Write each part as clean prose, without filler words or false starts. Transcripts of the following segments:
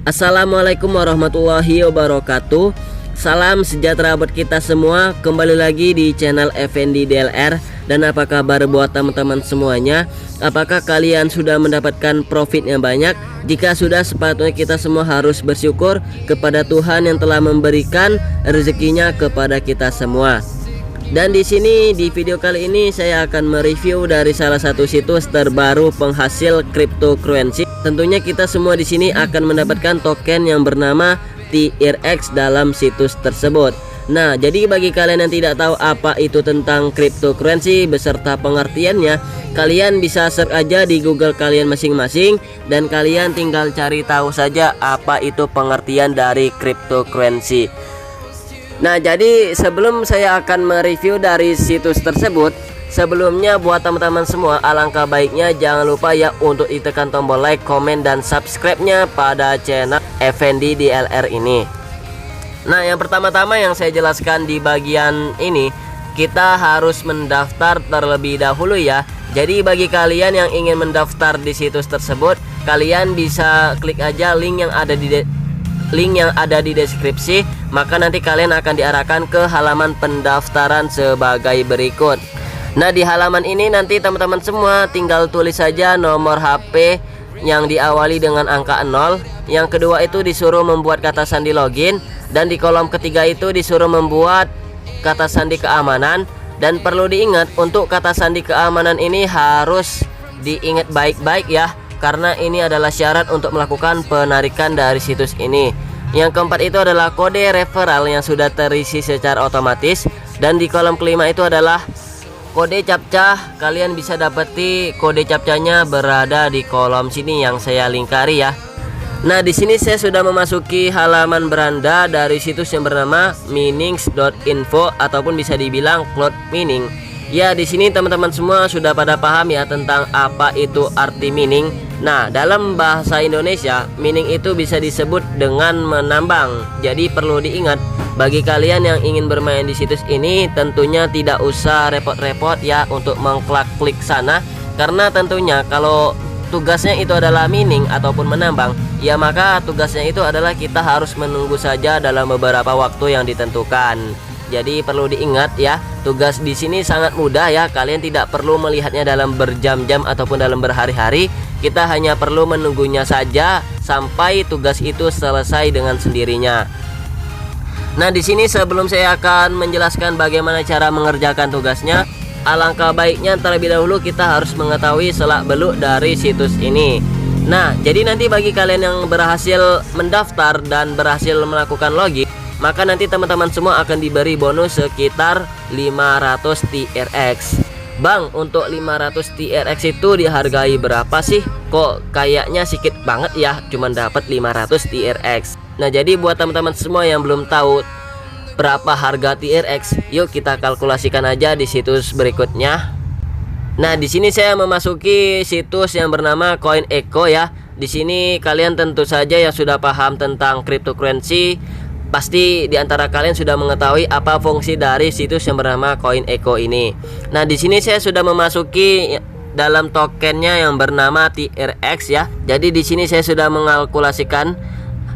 Assalamualaikum warahmatullahi wabarakatuh. Salam sejahtera buat kita semua. Kembali lagi di channel Effendi DLR. Dan apa kabar buat teman-teman semuanya? Apakah kalian sudah mendapatkan profit yang banyak? Jika sudah, sepatutnya kita semua harus bersyukur kepada Tuhan yang telah memberikan rezekinya kepada kita semua. Dan di sini di video kali ini saya akan mereview dari salah satu situs terbaru penghasil cryptocurrency. Tentunya kita semua di sini akan mendapatkan token yang bernama TRX dalam situs tersebut. Nah, jadi bagi kalian yang tidak tahu apa itu tentang cryptocurrency beserta pengertiannya, kalian bisa search aja di Google kalian masing-masing dan kalian tinggal cari tahu saja apa itu pengertian dari cryptocurrency. Nah, jadi sebelum saya akan mereview dari situs tersebut, sebelumnya buat teman-teman semua, alangkah baiknya jangan lupa ya untuk ditekan tombol like, komen, dan subscribe-nya pada channel Effendi DLR ini. Nah, yang pertama-tama yang saya jelaskan di bagian ini, kita harus mendaftar terlebih dahulu ya. Jadi bagi kalian yang ingin mendaftar di situs tersebut, kalian bisa klik aja link yang ada di deskripsi, maka nanti kalian akan diarahkan ke halaman pendaftaran sebagai berikut. Nah, di halaman ini nanti teman-teman semua tinggal tulis saja nomor HP yang diawali dengan angka 0. Yang kedua itu disuruh membuat kata sandi login, dan di kolom ketiga itu disuruh membuat kata sandi keamanan. Dan perlu diingat, untuk kata sandi keamanan ini harus diingat baik-baik ya, karena ini adalah syarat untuk melakukan penarikan dari situs ini. Yang keempat itu adalah kode referral yang sudah terisi secara otomatis. Dan di kolom kelima itu adalah kode captcha. Kalian bisa dapati kode captchanya berada di kolom sini yang saya lingkari ya. Nah, di sini saya sudah memasuki halaman beranda dari situs yang bernama minings.info ataupun bisa dibilang cloud mining. Ya, di sini teman-teman semua sudah pada paham ya tentang apa itu arti mining. Nah, dalam bahasa Indonesia, mining itu bisa disebut dengan menambang. Jadi perlu diingat, bagi kalian yang ingin bermain di situs ini, tentunya tidak usah repot-repot ya untuk mengklik sana. Karena tentunya kalau tugasnya itu adalah mining ataupun menambang, ya maka tugasnya itu adalah kita harus menunggu saja dalam beberapa waktu yang ditentukan. Jadi perlu diingat ya, tugas di sini sangat mudah ya. Kalian tidak perlu melihatnya dalam berjam-jam ataupun dalam berhari-hari. Kita hanya perlu menunggunya saja sampai tugas itu selesai dengan sendirinya. Nah, di sini sebelum saya akan menjelaskan bagaimana cara mengerjakan tugasnya, alangkah baiknya terlebih dahulu kita harus mengetahui selak-beluk dari situs ini. Nah, jadi nanti bagi kalian yang berhasil mendaftar dan berhasil melakukan login, maka nanti teman-teman semua akan diberi bonus sekitar 500 TRX. Bang, untuk 500 TRX itu dihargai berapa sih? Kok kayaknya sedikit banget ya, cuman dapat 500 TRX. Nah, jadi buat teman-teman semua yang belum tahu berapa harga TRX, yuk kita kalkulasikan aja di situs berikutnya. Nah, di sini saya memasuki situs yang bernama CoinEcho ya. Di sini kalian tentu saja yang sudah paham tentang cryptocurrency, pasti di antara kalian sudah mengetahui apa fungsi dari situs yang bernama CoinEcho ini. Nah, di sini saya sudah memasuki dalam tokennya yang bernama TRX ya. Jadi di sini saya sudah mengalkulasikan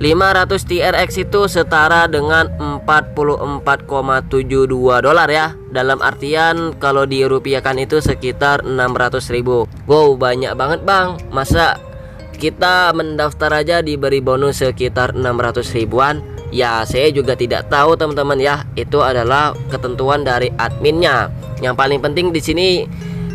500 TRX itu setara dengan 44,72 dolar ya. Dalam artian kalau dirupiahkan itu sekitar 600.000. Wow, banyak banget bang. Masa kita mendaftar aja diberi bonus sekitar 600 ribuan? Ya, saya juga tidak tahu teman-teman ya. Itu adalah ketentuan dari adminnya. Yang paling penting di sini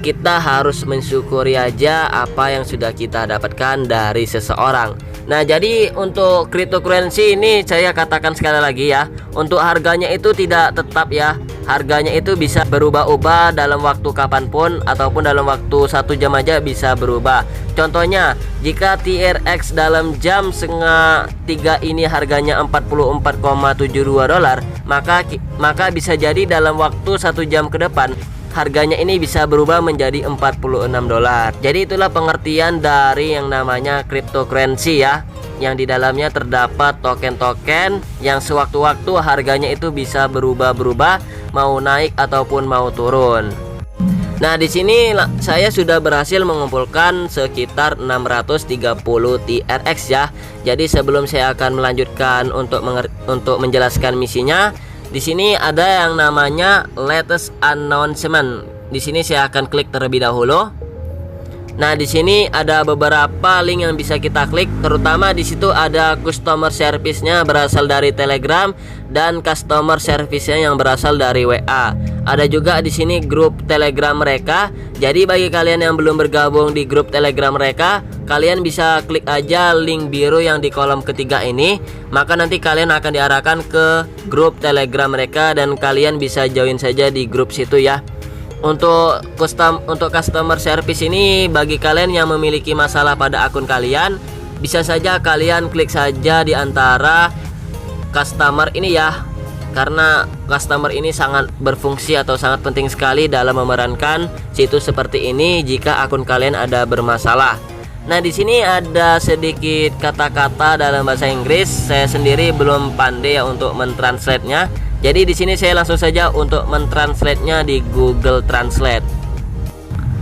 kita harus mensyukuri aja apa yang sudah kita dapatkan dari seseorang. Nah, jadi untuk cryptocurrency ini saya katakan sekali lagi ya, untuk harganya itu tidak tetap ya. Harganya itu bisa berubah-ubah dalam waktu kapanpun ataupun dalam waktu 1 jam aja bisa berubah. Contohnya, jika TRX dalam jam setengah 3 ini harganya 44,72 dolar, maka bisa jadi dalam waktu 1 jam ke depan harganya ini bisa berubah menjadi 46 dolar. Jadi itulah pengertian dari yang namanya cryptocurrency ya, yang di dalamnya terdapat token-token yang sewaktu-waktu harganya itu bisa berubah-berubah, mau naik ataupun mau turun. Nah, di sini saya sudah berhasil mengumpulkan sekitar 630 TRX ya. Jadi sebelum saya akan melanjutkan untuk menjelaskan misinya, di sini ada yang namanya latest announcement. Di sini saya akan klik terlebih dahulu. Nah, di sini ada beberapa link yang bisa kita klik, terutama di situ ada customer service-nya berasal dari Telegram dan customer service-nya yang berasal dari WA. Ada juga di sini grup Telegram mereka. Jadi bagi kalian yang belum bergabung di grup Telegram mereka, kalian bisa klik aja link biru yang di kolom ketiga ini. Maka nanti kalian akan diarahkan ke grup Telegram mereka dan kalian bisa join saja di grup situ ya. Untuk customer service ini, bagi kalian yang memiliki masalah pada akun kalian, bisa saja kalian klik saja di antara customer ini ya. Karena customer ini sangat berfungsi atau sangat penting sekali dalam memerankan situs seperti ini jika akun kalian ada bermasalah. Nah, di sini ada sedikit kata-kata dalam bahasa Inggris. Saya sendiri belum pandai ya untuk mentranslate-nya. Jadi di sini saya langsung saja untuk mentranslate-nya di Google Translate.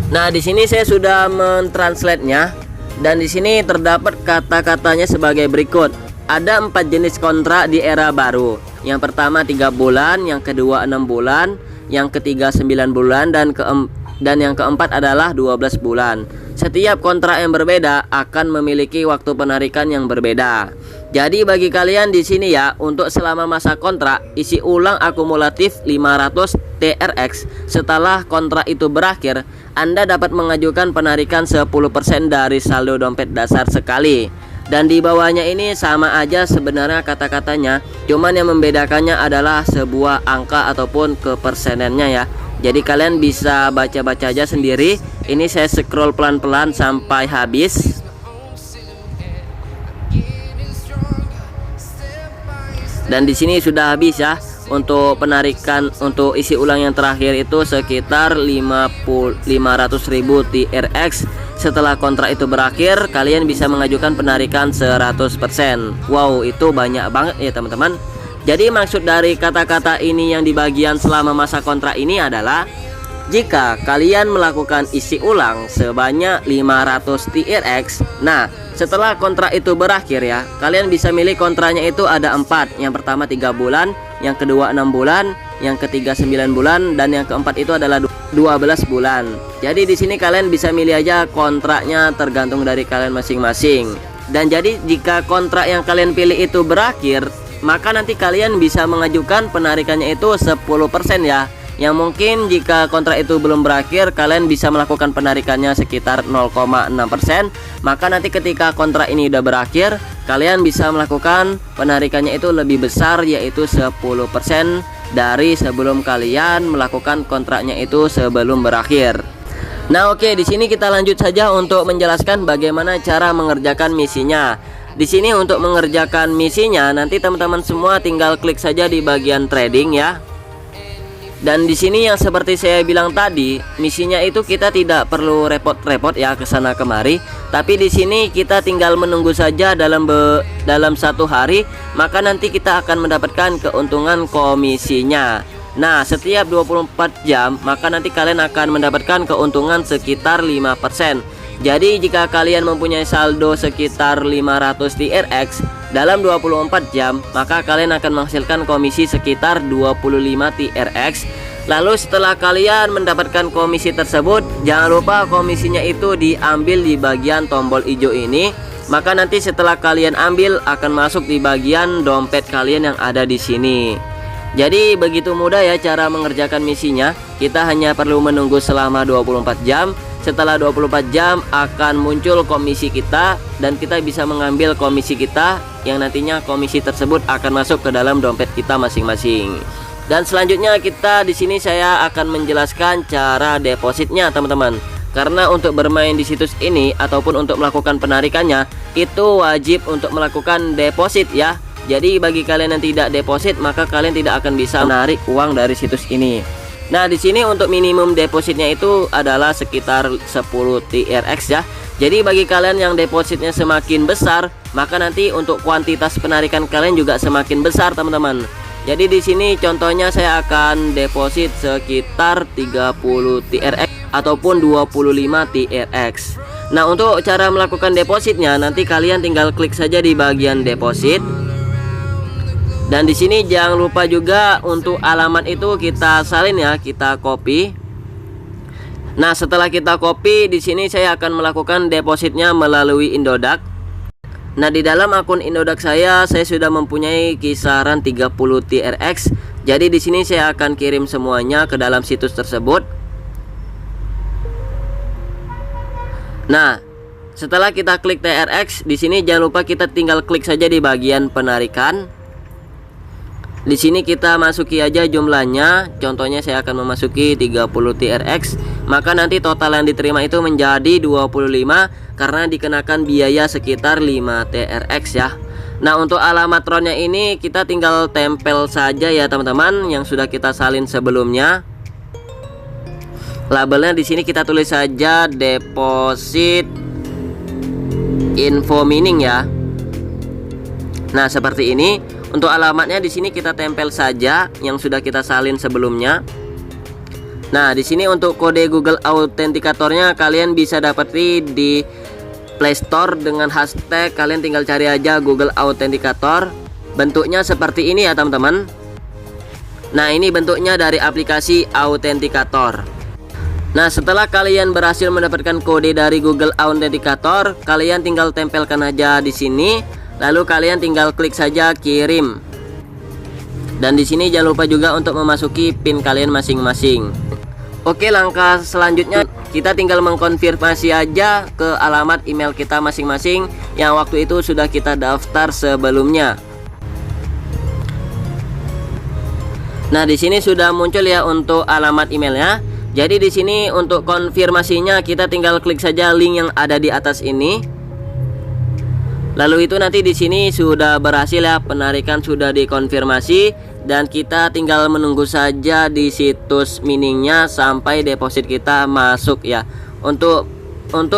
Nah, di sini saya sudah mentranslate-nya dan di sini terdapat kata-katanya sebagai berikut. Ada 4 jenis kontrak di era baru. Yang pertama 3 bulan, yang kedua 6 bulan, yang ketiga 9 bulan dan yang keempat adalah 12 bulan. Setiap kontrak yang berbeda akan memiliki waktu penarikan yang berbeda. Jadi bagi kalian di sini ya, untuk selama masa kontrak, isi ulang akumulatif 500 TRX. Setelah kontrak itu berakhir, Anda dapat mengajukan penarikan 10% dari saldo dompet dasar sekali. Dan di bawahnya ini sama aja sebenarnya kata-katanya, cuman yang membedakannya adalah sebuah angka ataupun kepersenannya ya. Jadi kalian bisa baca-baca aja sendiri. Ini saya scroll pelan-pelan sampai habis. Dan di sini sudah habis ya. Untuk penarikan untuk isi ulang yang terakhir itu sekitar 500.000 TRX. Setelah kontrak itu berakhir, kalian bisa mengajukan penarikan 100%. Wow, itu banyak banget ya teman-teman. Jadi maksud dari kata-kata ini yang di bagian selama masa kontrak ini adalah, jika kalian melakukan isi ulang sebanyak 500 TRX, nah setelah kontrak itu berakhir ya, kalian bisa milih kontraknya itu ada 4. Yang pertama 3 bulan, yang kedua 6 bulan, yang ketiga 9 bulan, dan yang keempat itu adalah 12 bulan. Jadi di sini kalian bisa milih aja kontraknya tergantung dari kalian masing-masing. Dan jadi jika kontrak yang kalian pilih itu berakhir, maka nanti kalian bisa mengajukan penarikannya itu 10% ya. Yang mungkin jika kontrak itu belum berakhir, kalian bisa melakukan penarikannya sekitar 0,6%. Maka nanti ketika kontrak ini udah berakhir, kalian bisa melakukan penarikannya itu lebih besar, yaitu 10% dari sebelum kalian melakukan kontraknya itu sebelum berakhir. Nah, oke, di sini kita lanjut saja untuk menjelaskan bagaimana cara mengerjakan misinya. Di sini untuk mengerjakan misinya, nanti teman-teman semua tinggal klik saja di bagian trading ya. Dan di sini yang seperti saya bilang tadi, misinya itu kita tidak perlu repot-repot ya ke sana kemari, tapi di sini kita tinggal menunggu saja dalam 1 hari, maka nanti kita akan mendapatkan keuntungan komisinya. Nah, setiap 24 jam maka nanti kalian akan mendapatkan keuntungan sekitar 5%. Jadi jika kalian mempunyai saldo sekitar 500 TRX dalam 24 jam, maka kalian akan menghasilkan komisi sekitar 25 TRX. Lalu setelah kalian mendapatkan komisi tersebut, jangan lupa komisinya itu diambil di bagian tombol hijau ini. Maka nanti setelah kalian ambil akan masuk di bagian dompet kalian yang ada di sini. Jadi begitu mudah ya cara mengerjakan misinya. Kita hanya perlu menunggu selama 24 jam. Setelah 24 jam akan muncul komisi kita dan kita bisa mengambil komisi kita, yang nantinya komisi tersebut akan masuk ke dalam dompet kita masing-masing. Dan selanjutnya kita di sini saya akan menjelaskan cara depositnya teman-teman. Karena untuk bermain di situs ini ataupun untuk melakukan penarikannya itu wajib untuk melakukan deposit ya. Jadi bagi kalian yang tidak deposit, maka kalian tidak akan bisa menarik uang dari situs ini. Nah, di sini untuk minimum depositnya itu adalah sekitar 10 TRX ya. Jadi bagi kalian yang depositnya semakin besar, maka nanti untuk kuantitas penarikan kalian juga semakin besar, teman-teman. Jadi di sini contohnya saya akan deposit sekitar 30 TRX. ataupun 25 TRX. Nah, untuk cara melakukan depositnya nanti kalian tinggal klik saja di bagian deposit. Dan di sini jangan lupa juga untuk alamat itu kita salin ya, kita copy. Nah, setelah kita copy, di sini saya akan melakukan depositnya melalui Indodax. Nah, di dalam akun Indodax saya sudah mempunyai kisaran 30 TRX. Jadi di sini saya akan kirim semuanya ke dalam situs tersebut. Nah, setelah kita klik TRX, di sini jangan lupa kita tinggal klik saja di bagian penarikan. Di sini kita masuki aja jumlahnya. Contohnya saya akan memasuki 30 TRX. Maka nanti total yang diterima itu menjadi 25 karena dikenakan biaya sekitar 5 TRX ya. Nah, untuk alamat tronnya ini kita tinggal tempel saja ya teman-teman yang sudah kita salin sebelumnya. Labelnya di sini kita tulis saja deposit info mining ya. Nah, seperti ini. Untuk alamatnya di sini kita tempel saja yang sudah kita salin sebelumnya. Nah, di sini untuk kode Google Authenticatornya kalian bisa dapati di Play Store dengan hashtag kalian tinggal cari aja Google Authenticator. Bentuknya seperti ini ya teman-teman. Nah, ini bentuknya dari aplikasi Authenticator. Nah, setelah kalian berhasil mendapatkan kode dari Google Authenticator, kalian tinggal tempelkan aja di sini, lalu kalian tinggal klik saja kirim. Dan di sini jangan lupa juga untuk memasuki PIN kalian masing-masing. Oke, langkah selanjutnya kita tinggal mengkonfirmasi aja ke alamat email kita masing-masing yang waktu itu sudah kita daftar sebelumnya. Nah, di sini sudah muncul ya untuk alamat emailnya. Jadi di sini untuk konfirmasinya kita tinggal klik saja link yang ada di atas ini. Lalu itu nanti di sini sudah berhasil ya, penarikan sudah dikonfirmasi dan kita tinggal menunggu saja di situs miningnya sampai deposit kita masuk ya. Untuk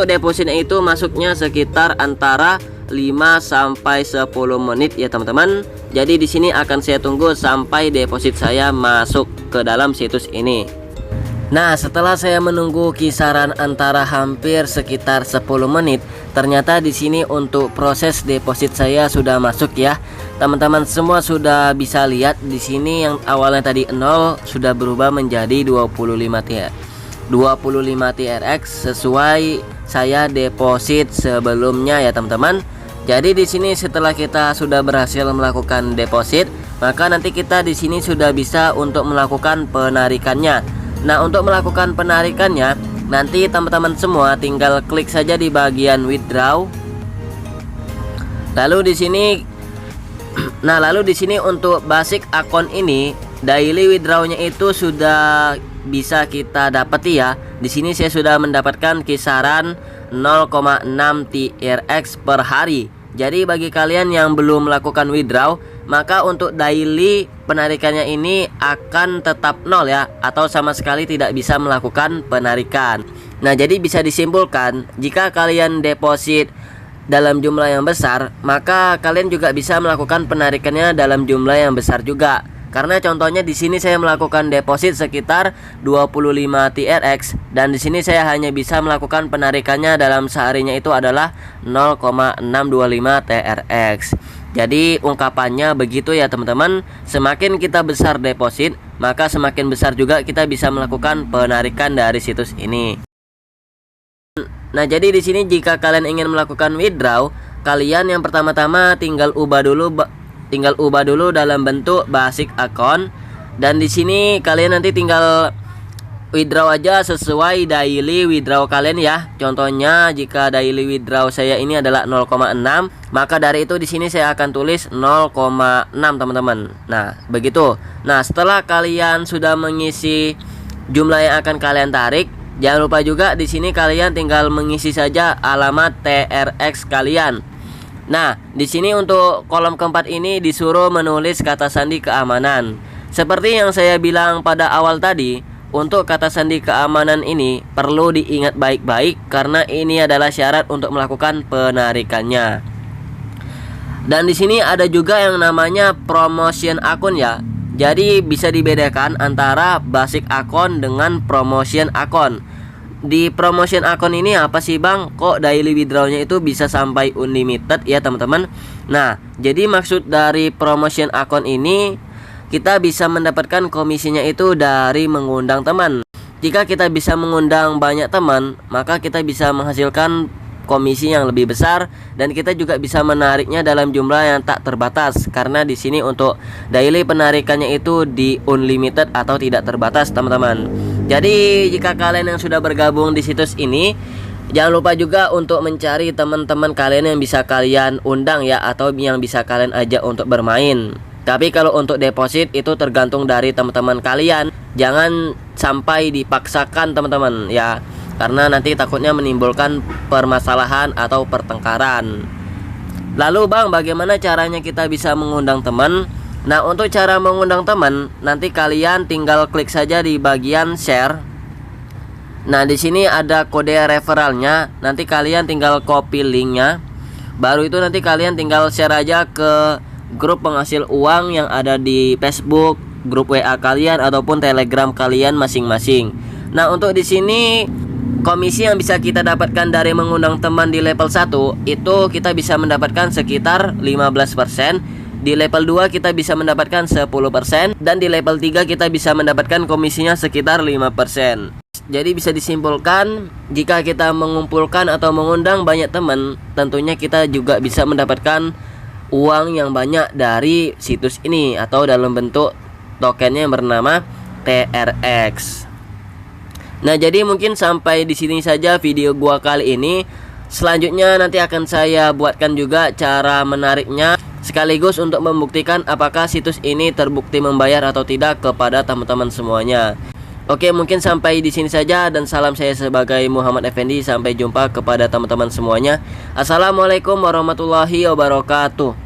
depositnya itu masuknya sekitar antara 5 sampai 10 menit ya teman-teman. Jadi di sini akan saya tunggu sampai deposit saya masuk ke dalam situs ini. Nah, setelah saya menunggu kisaran antara hampir sekitar 10 menit, ternyata di sini untuk proses deposit saya sudah masuk ya. Teman-teman semua sudah bisa lihat di sini yang awalnya tadi 0 sudah berubah menjadi 25 TRX sesuai saya deposit sebelumnya ya teman-teman. Jadi di sini setelah kita sudah berhasil melakukan deposit, maka nanti kita di sini sudah bisa untuk melakukan penarikannya. Nah, untuk melakukan penarikannya nanti teman-teman semua tinggal klik saja di bagian withdraw. Lalu di sini untuk basic account ini daily withdrawnya itu sudah bisa kita dapati ya. Di sini saya sudah mendapatkan kisaran 0,6 TRX per hari. Jadi bagi kalian yang belum melakukan withdraw, maka untuk daily penarikannya ini akan tetap 0 ya, atau sama sekali tidak bisa melakukan penarikan. Nah, jadi bisa disimpulkan jika kalian deposit dalam jumlah yang besar, maka kalian juga bisa melakukan penarikannya dalam jumlah yang besar juga. Karena contohnya di sini saya melakukan deposit sekitar 25 TRX dan di sini saya hanya bisa melakukan penarikannya dalam seharinya itu adalah 0,625 TRX. Jadi ungkapannya begitu ya teman-teman, semakin kita besar deposit, maka semakin besar juga kita bisa melakukan penarikan dari situs ini. Nah, jadi di sini jika kalian ingin melakukan withdraw, kalian yang pertama-tama tinggal ubah dulu dalam bentuk basic account, dan di sini kalian nanti tinggal withdraw aja sesuai daily withdraw kalian ya. Contohnya jika daily withdraw saya ini adalah 0,6, maka dari itu di sini saya akan tulis 0,6 teman-teman. Nah, begitu. Nah, setelah kalian sudah mengisi jumlah yang akan kalian tarik, jangan lupa juga di sini kalian tinggal mengisi saja alamat TRX kalian. Nah, di sini untuk kolom keempat ini disuruh menulis kata sandi keamanan. Seperti yang saya bilang pada awal tadi, untuk kata sandi keamanan ini perlu diingat baik-baik karena ini adalah syarat untuk melakukan penarikannya. Dan di sini ada juga yang namanya promotion akun ya. Jadi bisa dibedakan antara basic account dengan promotion account. di promotion akun ini apa sih Bang? Kok daily withdrawnya itu bisa sampai unlimited ya teman-teman? Nah, jadi maksud dari promotion akun ini, kita bisa mendapatkan komisinya itu dari mengundang teman. Jika kita bisa mengundang banyak teman, maka kita bisa menghasilkan komisi yang lebih besar, dan kita juga bisa menariknya dalam jumlah yang tak terbatas, karena di sini untuk daily penarikannya itu di unlimited atau tidak terbatas teman-teman. Jadi jika kalian yang sudah bergabung di situs ini, jangan lupa juga untuk mencari teman-teman kalian yang bisa kalian undang ya, atau yang bisa kalian ajak untuk bermain. Tapi kalau untuk deposit itu tergantung dari teman-teman kalian. Jangan sampai dipaksakan teman-teman ya, karena nanti takutnya menimbulkan permasalahan atau pertengkaran. Lalu Bang, bagaimana caranya kita bisa mengundang teman? Nah, untuk cara mengundang teman, nanti kalian tinggal klik saja di bagian share. Nah, di sini ada kode referralnya. Nanti kalian tinggal copy linknya. Baru itu nanti kalian tinggal share aja ke grup penghasil uang yang ada di Facebook, grup WA kalian ataupun Telegram kalian masing-masing. Nah, untuk di sini komisi yang bisa kita dapatkan dari mengundang teman di level 1 itu kita bisa mendapatkan sekitar 15%. Di level 2 kita bisa mendapatkan 10%, dan di level 3 kita bisa mendapatkan komisinya sekitar 5%. Jadi bisa disimpulkan, jika kita mengumpulkan atau mengundang banyak teman, tentunya kita juga bisa mendapatkan uang yang banyak dari situs ini atau dalam bentuk tokennya yang bernama TRX. Nah, jadi mungkin sampai di sini saja video gua kali ini. Selanjutnya nanti akan saya buatkan juga cara menariknya, sekaligus untuk membuktikan apakah situs ini terbukti membayar atau tidak kepada teman-teman semuanya. Oke, mungkin sampai di sini saja, dan salam saya sebagai Muhammad Effendi. Sampai jumpa kepada teman-teman semuanya. Assalamualaikum warahmatullahi wabarakatuh.